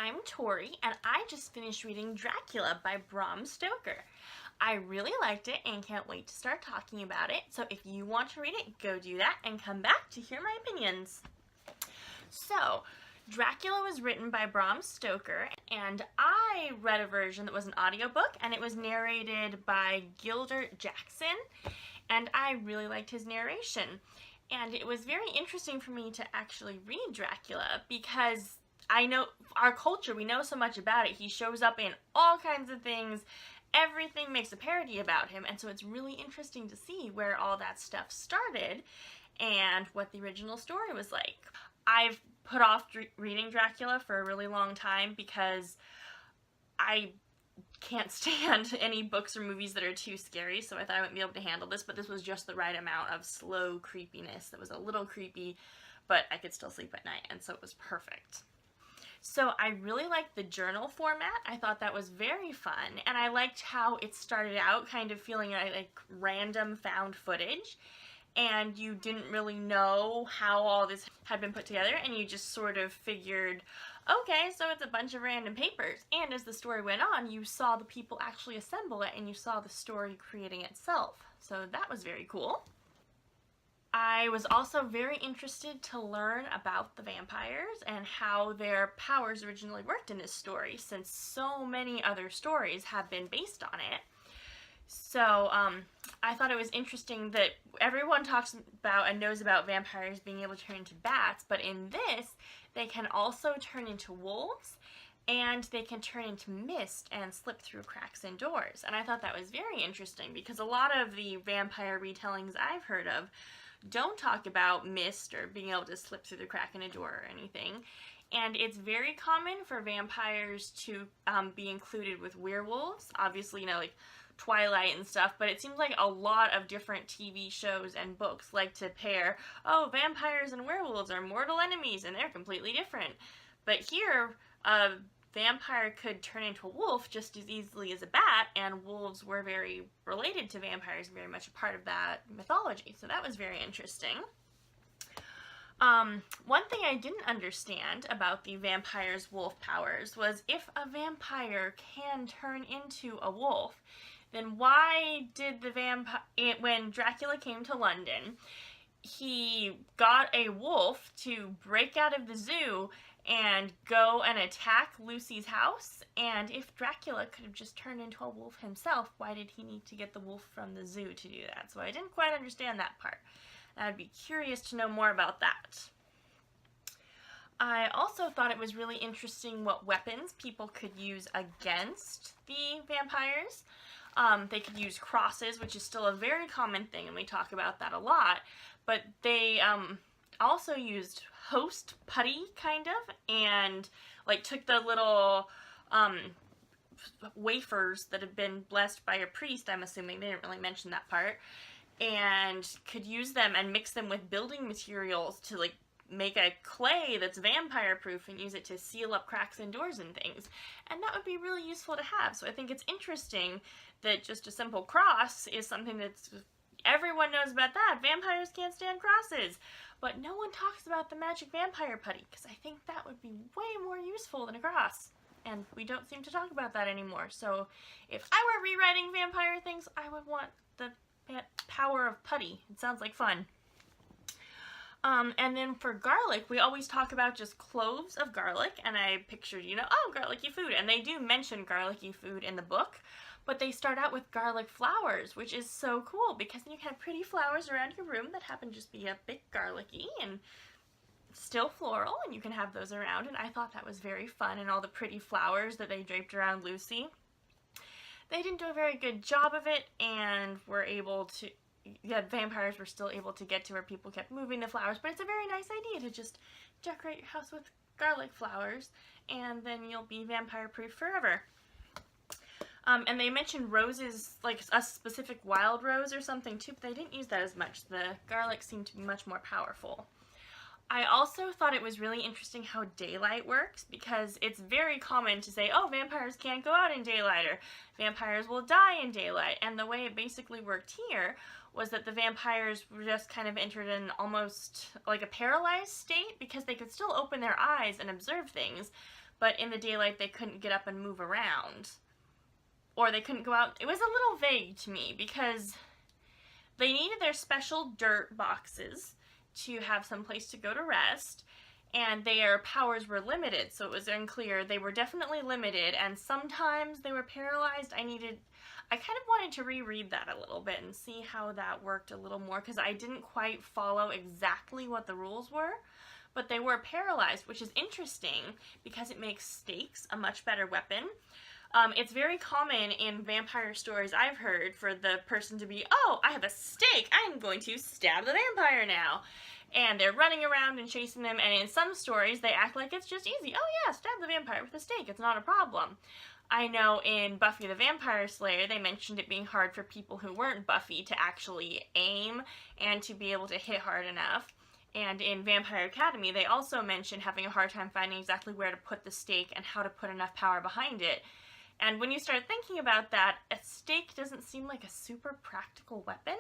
I'm Tori, and I just finished reading Dracula by Bram Stoker. I really liked it and can't wait to start talking about it, so if you want to read it, go do that and come back to hear my opinions. So, Dracula was written by Bram Stoker, and I read a version that was an audiobook, and it was narrated by Gildert Jackson, and I really liked his narration. And it was very interesting for me to actually read Dracula because I know our culture, we know so much about it. He shows up in all kinds of things. Everything makes a parody about him, and so it's really interesting to see where all that stuff started and what the original story was like. I've put off reading Dracula for a really long time because I can't stand any books or movies that are too scary, so I thought I wouldn't be able to handle this, but this was just the right amount of slow creepiness that was a little creepy, but I could still sleep at night, and so it was perfect. So I really liked the journal format. I thought that was very fun, and I liked how it started out kind of feeling like random found footage, and you didn't really know how all this had been put together, and you just sort of figured, okay, so it's a bunch of random papers. And as the story went on, you saw the people actually assemble it, and you saw the story creating itself. So that was very cool. I was also very interested to learn about the vampires and how their powers originally worked in this story, since so many other stories have been based on it. So I thought it was interesting that everyone talks about and knows about vampires being able to turn into bats, but in this, they can also turn into wolves, and they can turn into mist and slip through cracks in doors. And I thought that was very interesting because a lot of the vampire retellings I've heard of don't talk about mist or being able to slip through the crack in a door or anything. And it's very common for vampires to be included with werewolves. Obviously, you know, like Twilight and stuff, but it seems like a lot of different TV shows and books like to pair, oh, vampires and werewolves are mortal enemies and they're completely different. But here, a vampire could turn into a wolf just as easily as a bat, and wolves were very related to vampires, very much a part of that mythology. So that was very interesting. One thing I didn't understand about the vampire's wolf powers was if a vampire can turn into a wolf, then why did the when Dracula came to London, he got a wolf to break out of the zoo and go and attack Lucy's house? And if Dracula could have just turned into a wolf himself, why did he need to get the wolf from the zoo to do that? So I didn't quite understand that part. I'd be curious to know more about that. I also thought it was really interesting what weapons people could use against the vampires. They could use crosses, which is still a very common thing, and we talk about that a lot, but they also used host putty, kind of, and like took the little wafers that have been blessed by a priest, I'm assuming, they didn't really mention that part, and could use them and mix them with building materials to like make a clay that's vampire proof and use it to seal up cracks in doors and things. And that would be really useful to have. So I think it's interesting that just a simple cross is something that's, everyone knows about that. Vampires can't stand crosses. But no one talks about the magic vampire putty, because I think that would be way more useful than a cross. And we don't seem to talk about that anymore. So if I were rewriting vampire things, I would want the power of putty. It sounds like fun. And then for garlic, we always talk about just cloves of garlic, and I pictured, you know, oh, garlicky food. And they do mention garlicky food in the book, but they start out with garlic flowers, which is so cool because then you can have pretty flowers around your room that happen to just be a bit garlicky and still floral, and you can have those around. And I thought that was very fun, and all the pretty flowers that they draped around Lucy. They didn't do a very good job of it, and were able to, yeah, vampires were still able to get to where people kept moving the flowers, but it's a very nice idea to just decorate your house with garlic flowers, and then you'll be vampire-proof forever. And they mentioned roses, like a specific wild rose or something too, but they didn't use that as much. The garlic seemed to be much more powerful. I also thought it was really interesting how daylight works, because it's very common to say, oh, vampires can't go out in daylight, or vampires will die in daylight. And the way it basically worked here was that the vampires were just kind of entered in almost like a paralyzed state, because they could still open their eyes and observe things, but in the daylight they couldn't get up and move around. Or they couldn't go out. It was a little vague to me because they needed their special dirt boxes to have some place to go to rest, and their powers were limited, so it was unclear. They were definitely limited, and sometimes they were paralyzed. I kind of wanted to reread that a little bit and see how that worked a little more, because I didn't quite follow exactly what the rules were, but they were paralyzed, which is interesting because it makes stakes a much better weapon. It's very common in vampire stories I've heard for the person to be, oh, I have a stake, I'm going to stab the vampire now. And they're running around and chasing them, and in some stories they act like it's just easy. Oh yeah, stab the vampire with a stake, it's not a problem. I know in Buffy the Vampire Slayer they mentioned it being hard for people who weren't Buffy to actually aim and to be able to hit hard enough. And in Vampire Academy they also mentioned having a hard time finding exactly where to put the stake and how to put enough power behind it. And when you start thinking about that, a stake doesn't seem like a super practical weapon.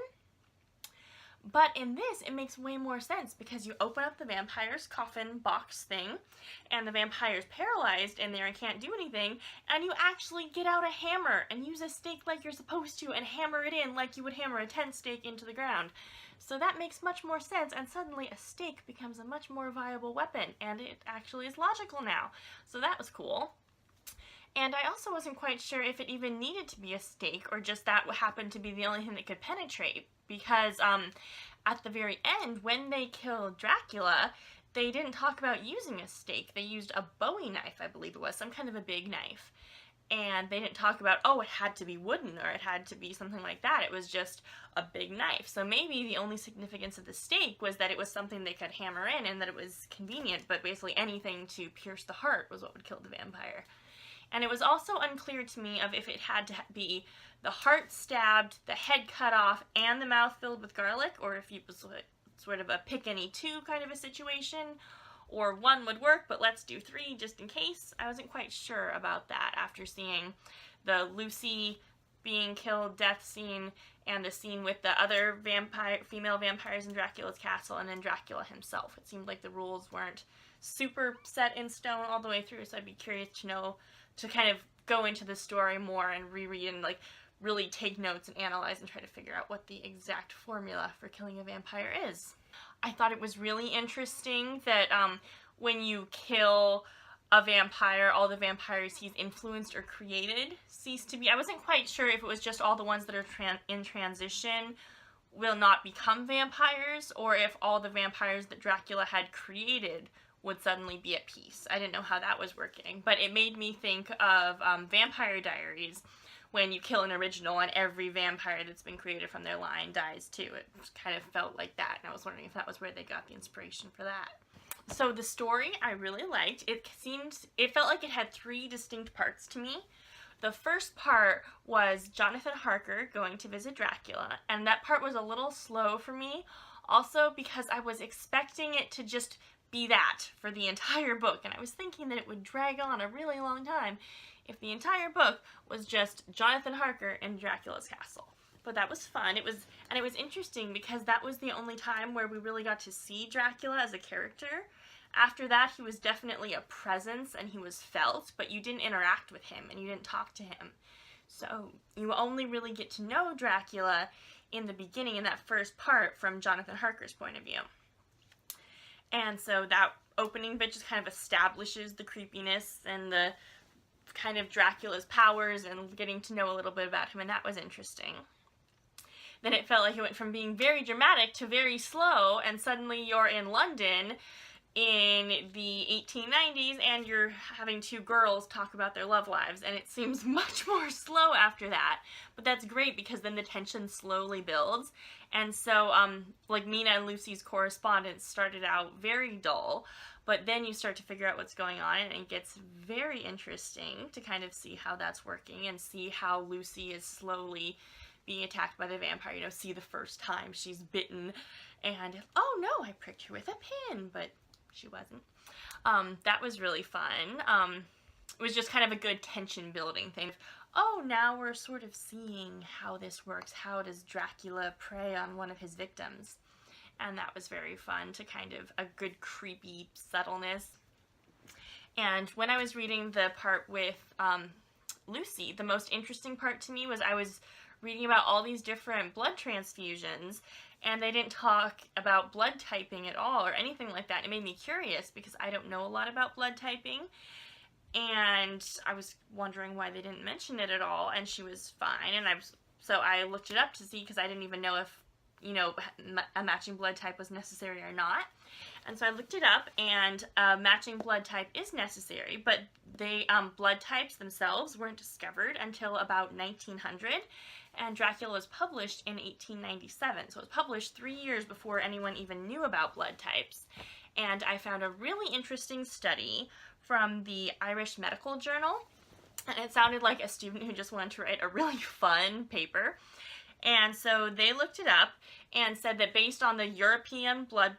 But in this, it makes way more sense because you open up the vampire's coffin box thing, and the vampire's paralyzed in there and can't do anything, and you actually get out a hammer and use a stake like you're supposed to and hammer it in like you would hammer a tent stake into the ground. So that makes much more sense, and suddenly a stake becomes a much more viable weapon, and it actually is logical now. So that was cool. And I also wasn't quite sure if it even needed to be a stake or just that happened to be the only thing that could penetrate, because at the very end, when they killed Dracula, they didn't talk about using a stake. They used a Bowie knife, I believe it was, some kind of a big knife. And they didn't talk about, oh, it had to be wooden or it had to be something like that. It was just a big knife. So maybe the only significance of the stake was that it was something they could hammer in and that it was convenient, but basically anything to pierce the heart was what would kill the vampire. And it was also unclear to me of if it had to be the heart stabbed, the head cut off, and the mouth filled with garlic, or if it was sort of a pick any two kind of a situation, or one would work, but let's do three just in case. I wasn't quite sure about that after seeing the Lucy being killed death scene and the scene with the other female vampires in Dracula's castle and then Dracula himself. It seemed like the rules weren't super set in stone all the way through, so I'd be curious to know, to kind of go into the story more and reread and like really take notes and analyze and try to figure out what the exact formula for killing a vampire is. I thought it was really interesting that when you kill a vampire, all the vampires he's influenced or created cease to be. I wasn't quite sure if it was just all the ones that are in transition will not become vampires, or if all the vampires that Dracula had created would suddenly be at peace. I didn't know how that was working, but it made me think of Vampire Diaries, when you kill an original and every vampire that's been created from their line dies too. It kind of felt like that, and I was wondering if that was where they got the inspiration for that. So the story I really liked. It felt like it had three distinct parts to me. The first part was Jonathan Harker going to visit Dracula, and that part was a little slow for me, also because I was expecting it to just be that for the entire book, and I was thinking that it would drag on a really long time if the entire book was just Jonathan Harker in Dracula's castle. But that was fun. It was interesting because that was the only time where we really got to see Dracula as a character. After that, he was definitely a presence and he was felt, but you didn't interact with him and you didn't talk to him. So you only really get to know Dracula in the beginning, in that first part, from Jonathan Harker's point of view. And so that opening bit just kind of establishes the creepiness and the kind of Dracula's powers and getting to know a little bit about him, and that was interesting. Then it felt like it went from being very dramatic to very slow, and suddenly you're in London in the 1890s and you're having two girls talk about their love lives, and it seems much more slow after that. But that's great because then the tension slowly builds, and so like Mina and Lucy's correspondence started out very dull, but then you start to figure out what's going on, and it gets very interesting to kind of see how that's working and see how Lucy is slowly being attacked by the vampire. You know, see the first time she's bitten and, oh no, I pricked her with a pin, but she wasn't. That was really fun. It was just kind of a good tension building thing. Oh, now we're sort of seeing how this works. How does Dracula prey on one of his victims? And that was very fun, to kind of a good creepy subtleness. And when I was reading the part with Lucy, the most interesting part to me was I was reading about all these different blood transfusions, and they didn't talk about blood typing at all or anything like that. It made me curious because I don't know a lot about blood typing, and I was wondering why they didn't mention it at all, and she was fine. And so I looked it up to see, because I didn't even know if, you know, a matching blood type was necessary or not. And so I looked it up, and matching blood type is necessary, but blood types themselves weren't discovered until about 1900, and Dracula was published in 1897, so it was published 3 years before anyone even knew about blood types. And I found a really interesting study from the Irish Medical Journal, and it sounded like a student who just wanted to write a really fun paper. And so they looked it up and said that based on the European blood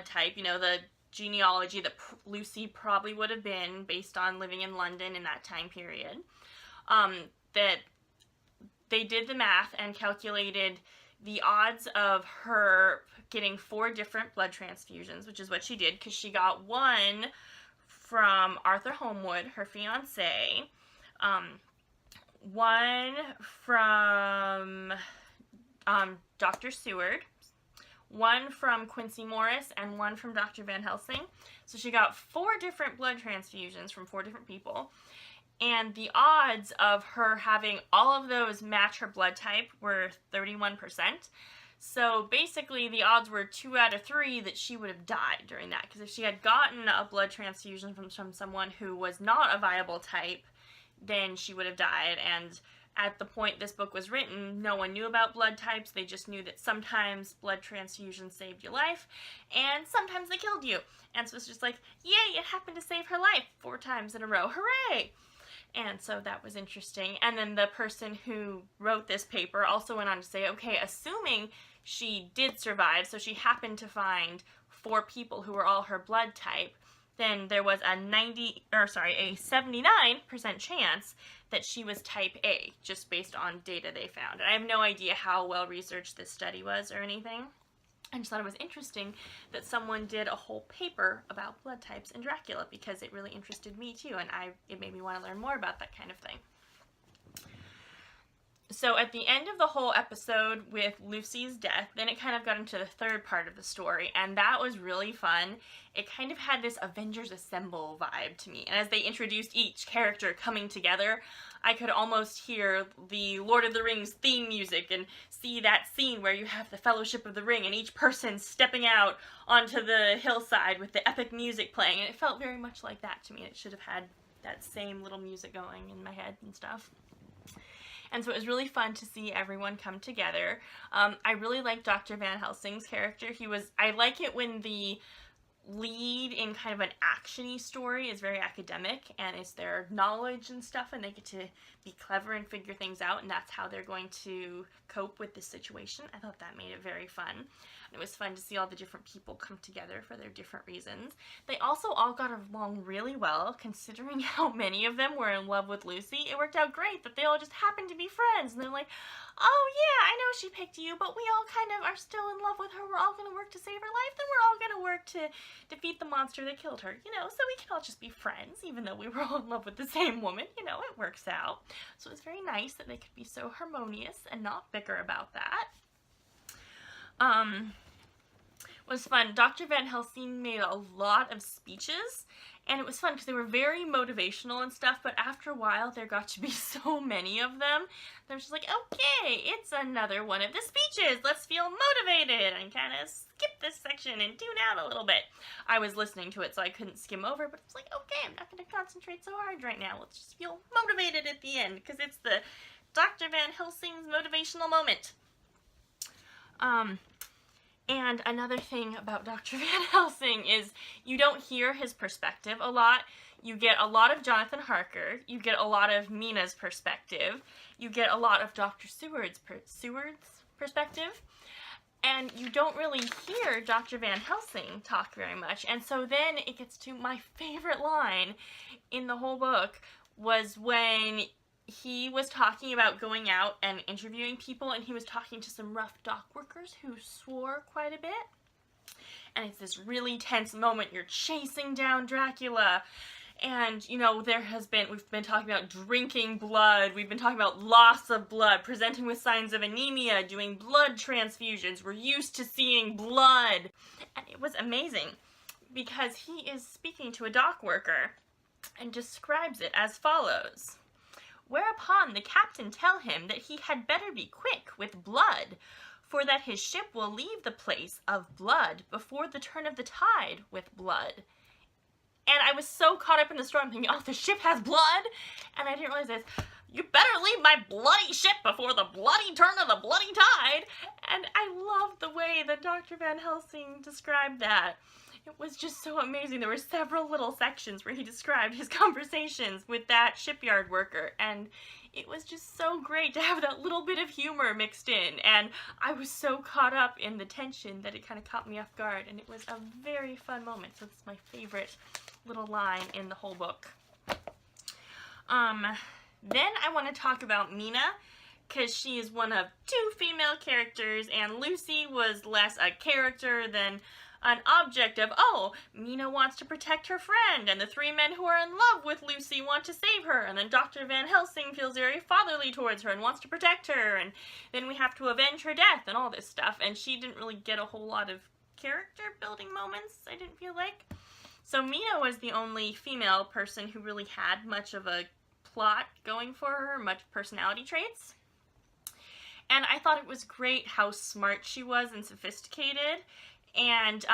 type, you know, the genealogy that Lucy probably would have been based on living in London in that time period, that they did the math and calculated the odds of her getting 4 different blood transfusions, which is what she did, because she got one from Arthur Homewood, her fiance, one from Dr. Seward, one from Quincy Morris, and one from Dr. Van Helsing. So she got 4 different blood transfusions from 4 different people. And the odds of her having all of those match her blood type were 31%. So basically the odds were 2 out of 3 that she would have died during that. Because if she had gotten a blood transfusion from someone who was not a viable type, then she would have died. And at the point this book was written, no one knew about blood types. They just knew that sometimes blood transfusions saved your life, and sometimes they killed you. And so it's just like, yay, it happened to save her life 4 times in a row. Hooray! And so that was interesting. And then the person who wrote this paper also went on to say, okay, assuming she did survive, so she happened to find 4 people who were all her blood type, then there was a 79% chance that she was type A, just based on data they found. And I have no idea how well researched this study was or anything. I just thought it was interesting that someone did a whole paper about blood types in Dracula, because it really interested me too, and it made me want to learn more about that kind of thing. So at the end of the whole episode with Lucy's death, then it kind of got into the third part of the story, and that was really fun. It kind of had this Avengers Assemble vibe to me, and as they introduced each character coming together, I could almost hear the Lord of the Rings theme music and see that scene where you have the Fellowship of the Ring and each person stepping out onto the hillside with the epic music playing, and it felt very much like that to me. It should have had that same little music going in my head and stuff. And so it was really fun to see everyone come together. I really like Dr. Van Helsing's character. I like it when the lead in kind of an action-y story is very academic, and it's their knowledge and stuff, and they get to be clever and figure things out, and that's how they're going to cope with this situation. I thought that made it very fun. And it was fun to see all the different people come together for their different reasons. They also all got along really well, considering how many of them were in love with Lucy. It worked out great that they all just happened to be friends, and they're like, oh yeah, I know she picked you, but we all kind of are still in love with her. We're all going to work to save her life, then we're all going to work to defeat the monster that killed her, you know, so we can all just be friends, even though we were all in love with the same woman. You know, it works out. So it's very nice that they could be so harmonious and not bicker about that. It was fun. Dr. Van Helsing made a lot of speeches, and it was fun because they were very motivational and stuff, but after a while there got to be so many of them. They're just like, okay, it's another one of the speeches. Let's feel motivated and kind of skip this section and tune out a little bit. I was listening to it, so I couldn't skim over, but it's like, okay, I'm not going to concentrate so hard right now. Let's just feel motivated at the end, because it's the Dr. Van Helsing's motivational moment. And another thing about Dr. Van Helsing is you don't hear his perspective a lot. You get a lot of Jonathan Harker. You get a lot of Mina's perspective. You get a lot of Dr. Seward's perspective. And you don't really hear Dr. Van Helsing talk very much. And so then it gets to my favorite line in the whole book, was when he was talking about going out and interviewing people, and he was talking to some rough dock workers who swore quite a bit. And it's this really tense moment. You're chasing down Dracula, And, you know, we've been talking about drinking blood, we've been talking about loss of blood, presenting with signs of anemia, doing blood transfusions. We're used to seeing blood. And it was amazing because he is speaking to a dock worker and describes it as follows. Whereupon the captain tell him that he had better be quick with blood, for that his ship will leave the place of blood before the turn of the tide with blood. And I was so caught up in the storm thinking, oh, the ship has blood? And I didn't realize this. You better leave my bloody ship before the bloody turn of the bloody tide. And I love the way that Dr. Van Helsing described that. It was just so amazing. There were several little sections where he described his conversations with that shipyard worker, and it was just so great to have that little bit of humor mixed in, and I was so caught up in the tension that it kind of caught me off guard, and it was a very fun moment. So it's my favorite little line in the whole book. Then I want to talk about Mina, because she is one of two female characters, and Lucy was less a character than an object of, oh, Mina wants to protect her friend, and the three men who are in love with Lucy want to save her, and then Dr. Van Helsing feels very fatherly towards her and wants to protect her, and then we have to avenge her death and all this stuff, and she didn't really get a whole lot of character building moments, I didn't feel like. So Mina was the only female person who really had much of a plot going for her, much personality traits. And I thought it was great how smart she was and sophisticated. And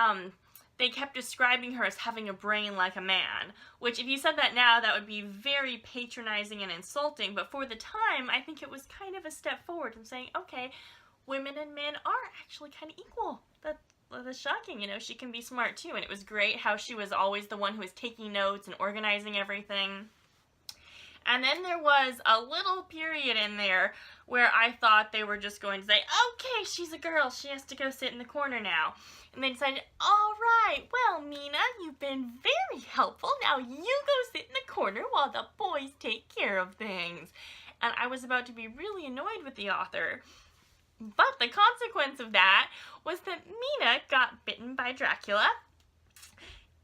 they kept describing her as having a brain like a man, which if you said that now, that would be very patronizing and insulting, but for the time, I think it was kind of a step forward in saying, okay, women and men are actually kind of equal. That's shocking, you know, she can be smart too, and it was great how she was always the one who was taking notes and organizing everything. And then there was a little period in there where I thought they were just going to say, okay, she's a girl, she has to go sit in the corner now. And they decided, all right, well, Mina, you've been very helpful. Now you go sit in the corner while the boys take care of things. And I was about to be really annoyed with the author. But the consequence of that was that Mina got bitten by Dracula,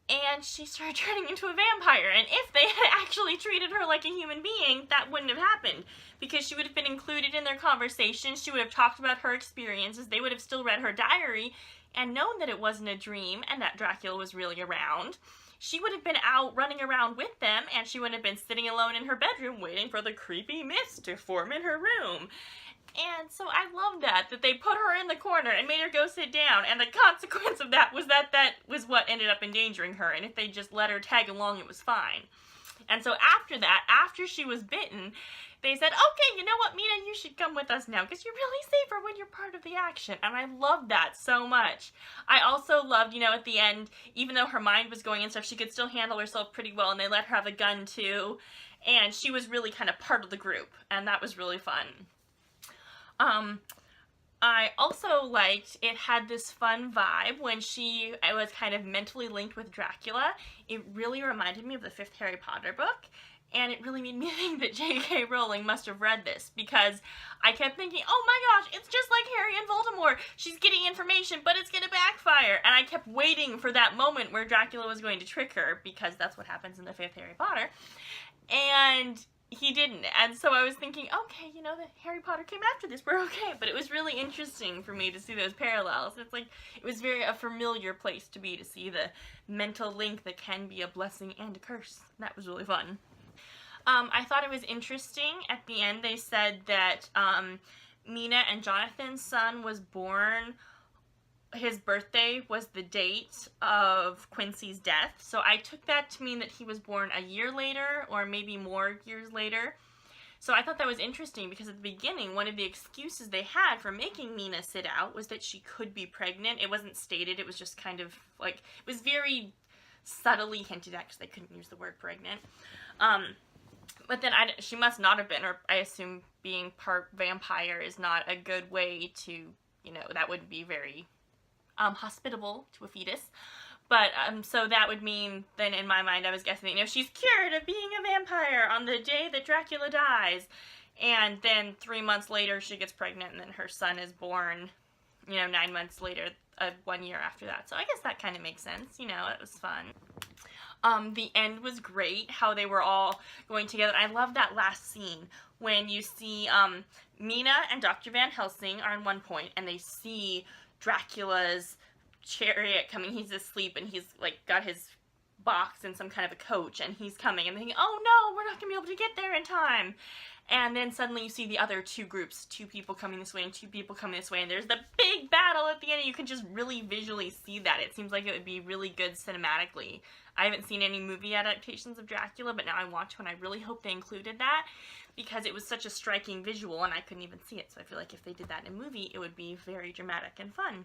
and she started turning into a vampire, and if they had actually treated her like a human being, that wouldn't have happened, because she would have been included in their conversation, she would have talked about her experiences, they would have still read her diary, and known that it wasn't a dream, and that Dracula was really around. She would have been out running around with them, and she wouldn't have been sitting alone in her bedroom waiting for the creepy mist to form in her room. And so I love that they put her in the corner and made her go sit down, and the consequence of that was that was what ended up endangering her, and if they just let her tag along, it was fine. And so after that, after she was bitten, they said, okay, you know what, Mina, you should come with us now, because you're really safer when you're part of the action, and I loved that so much. I also loved, you know, at the end, even though her mind was going and stuff, she could still handle herself pretty well, and they let her have a gun too, and she was really kind of part of the group, and that was really fun. I also liked it had this fun vibe when I was kind of mentally linked with Dracula. It really reminded me of the 5th Harry Potter book, and it really made me think that J.K. Rowling must have read this, because I kept thinking, oh my gosh, it's just like Harry and Voldemort. She's getting information, but it's gonna backfire. And I kept waiting for that moment where Dracula was going to trick her, because that's what happens in the 5th Harry Potter. And he didn't, and so I was thinking, okay, you know, that Harry Potter came after this, we're okay, but it was really interesting for me to see those parallels. It's like, it was a familiar place to be, to see the mental link that can be a blessing and a curse. That was really fun. I thought it was interesting, at the end they said that Mina and Jonathan's son was born, his birthday was the date of Quincy's death, so I took that to mean that he was born a year later, or maybe more years later. So I thought that was interesting, because at the beginning, one of the excuses they had for making Mina sit out was that she could be pregnant. It wasn't stated, it was just kind of, like, it was very subtly hinted at, because they couldn't use the word pregnant. But then she must not have been, or I assume being part vampire is not a good way to, you know, that would be very hospitable to a fetus. But, so that would mean, then in my mind I was guessing, you know, she's cured of being a vampire on the day that Dracula dies. And then 3 months later she gets pregnant, and then her son is born, you know, 9 months later, 1 year after that. So I guess that kind of makes sense, you know, it was fun. The end was great, how they were all going together. I love that last scene when you see Mina and Dr. Van Helsing are in one point, and they see Dracula's chariot coming. He's asleep, and he's like got his box in some kind of a coach, and he's coming, and thinking, oh no, we're not gonna be able to get there in time. And then suddenly you see the other two groups, two people coming this way and two people coming this way, and there's the big battle at the end, and you can just really visually see that. It seems like it would be really good cinematically. I haven't seen any movie adaptations of Dracula, but now I want to, and I really hope they included that, because it was such a striking visual, and I couldn't even see it, so I feel like if they did that in a movie, it would be very dramatic and fun.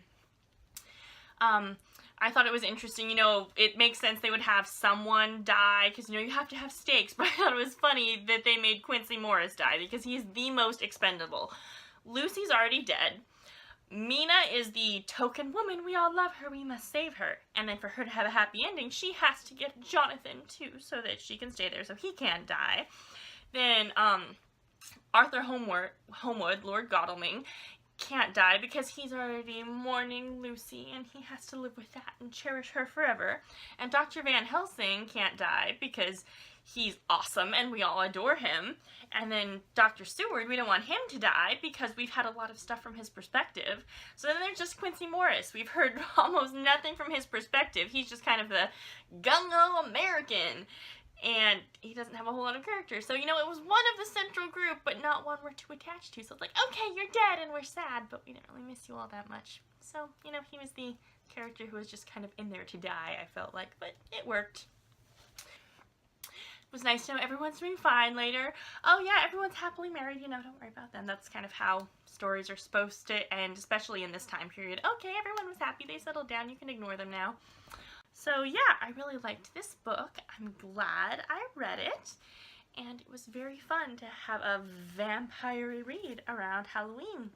I thought it was interesting, you know, it makes sense they would have someone die, because, you know, you have to have stakes, but I thought it was funny that they made Quincy Morris die, because he's the most expendable. Lucy's already dead. Mina is the token woman, we all love her, we must save her. And then for her to have a happy ending, she has to get Jonathan, too, so that she can stay there, so he can't die. Then, Arthur Homewood, Lord Godalming, can't die because he's already mourning Lucy, and he has to live with that and cherish her forever. And Dr. Van Helsing can't die because he's awesome and we all adore him. And then Dr. Seward, we don't want him to die because we've had a lot of stuff from his perspective. So then there's just Quincy Morris. We've heard almost nothing from his perspective. He's just kind of the gung-ho American, and he doesn't have a whole lot of character. So, you know, it was one of the central group, but not one we're too attached to. So it's like, okay, you're dead and we're sad, but we didn't really miss you all that much. So, you know, he was the character who was just kind of in there to die, I felt like, but it worked. It was nice to know everyone's doing fine later. Oh yeah, everyone's happily married, you know, don't worry about them. That's kind of how stories are supposed to end, especially in this time period. Okay, everyone was happy, they settled down, you can ignore them now. So yeah, I really liked this book. I'm glad I read it, and it was very fun to have a vampire read around Halloween.